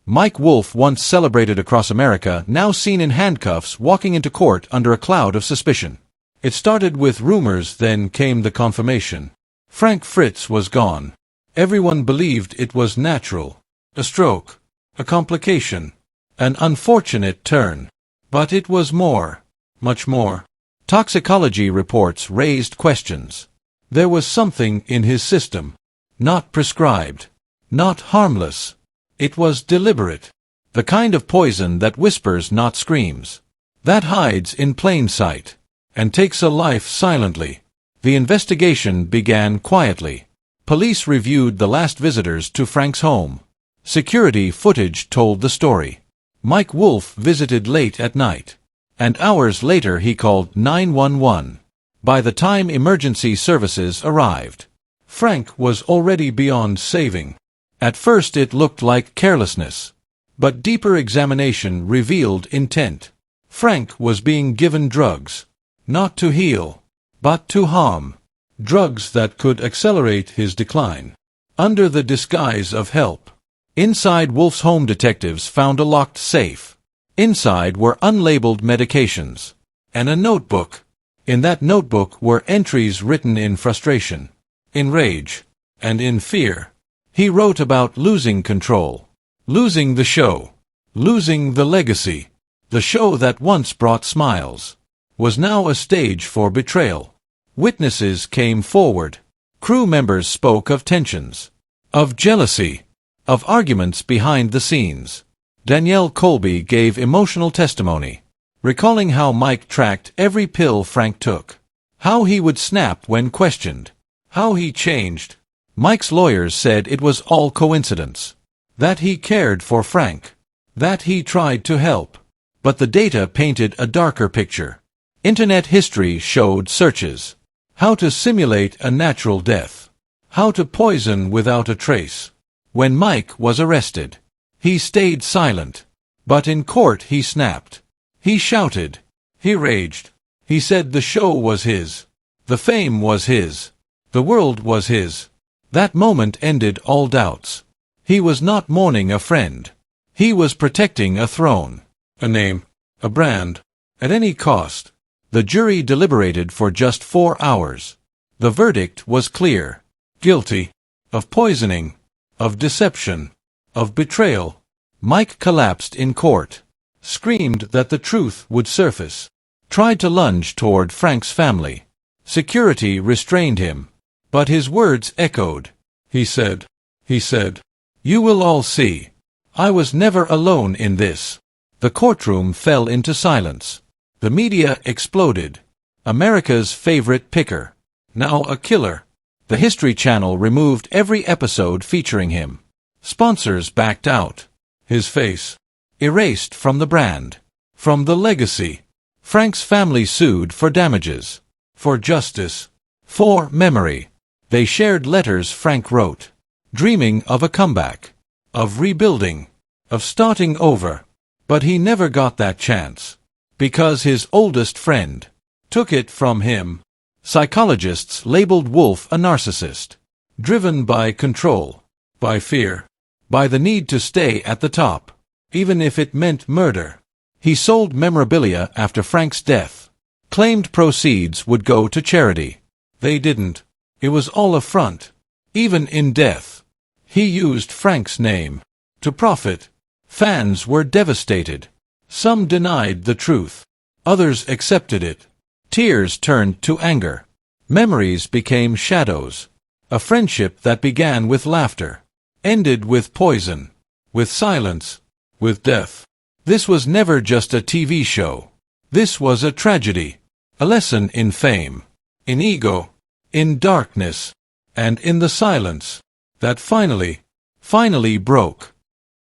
Mike Wolfe, once celebrated across America, now seen in handcuffs walking into court under a cloud of suspicion. It started with rumors, then came the confirmation. Frank Fritz was gone. Everyone believed it was natural. A stroke. A complication. An unfortunate turn. But it was more. Much more. Toxicology reports raised questions. There was something in his system. Not prescribed. Not harmless. It was deliberate. The kind of poison that whispers, not screams. That hides in plain sight. And takes a life silently. The investigation began quietly. Police reviewed the last visitors to Frank's home. Security footage told the story. Mike Wolfe visited late at night. And hours later he called 911. By the time emergency services arrived, Frank was already beyond saving. At first it looked like carelessness. But deeper examination revealed intent. Frank was being given drugs. Not to heal, but to harm. Drugs that could accelerate his decline. Under the disguise of help. Inside Wolfe's home, detectives found a locked safe. Inside were unlabeled medications. And a notebook. In that notebook were entries written in frustration, in rage, and in fear. He wrote about losing control. Losing the show. Losing the legacy. The show that once brought smiles. Was now a stage for betrayal. Witnesses came forward. Crew members spoke of tensions, of jealousy, of arguments behind the scenes. Danielle Colby gave emotional testimony, recalling how Mike tracked every pill Frank took, how he would snap when questioned, how he changed. Mike's lawyers said it was all coincidence, that he cared for Frank, that he tried to help. But the data painted a darker picture. Internet history showed searches. How to simulate a natural death. How to poison without a trace. When Mike was arrested, he stayed silent. But in court he snapped. He shouted. He raged. He said the show was his. The fame was his. The world was his. That moment ended all doubts. He was not mourning a friend. He was protecting a throne. A name. A brand. At any cost. The jury deliberated for just 4 hours. The verdict was clear. Guilty. Of poisoning. Of deception. Of betrayal. Mike collapsed in court. Screamed that the truth would surface. Tried to lunge toward Frank's family. Security restrained him. But his words echoed. He said, "You will all see. I was never alone in this." The courtroom fell into silence. The media exploded. America's favorite picker. Now a killer. The History Channel removed every episode featuring him. Sponsors backed out. His face. Erased from the brand. From the legacy. Frank's family sued for damages. For justice. For memory. They shared letters Frank wrote. Dreaming of a comeback. Of rebuilding. Of starting over. But he never got that chance. Because his oldest friend took it from him. Psychologists labeled Wolfe a narcissist. Driven by control. By fear. By the need to stay at the top. Even if it meant murder. He sold memorabilia after Frank's death. Claimed proceeds would go to charity. They didn't. It was all a front. Even in death. He used Frank's name. To profit. Fans were devastated. Some denied the truth. Others accepted it. Tears turned to anger. Memories became shadows. A friendship that began with laughter. Ended with poison. With silence. With death. This was never just a TV show. This was a tragedy. A lesson in fame. In ego. In darkness. And in the silence. That finally broke.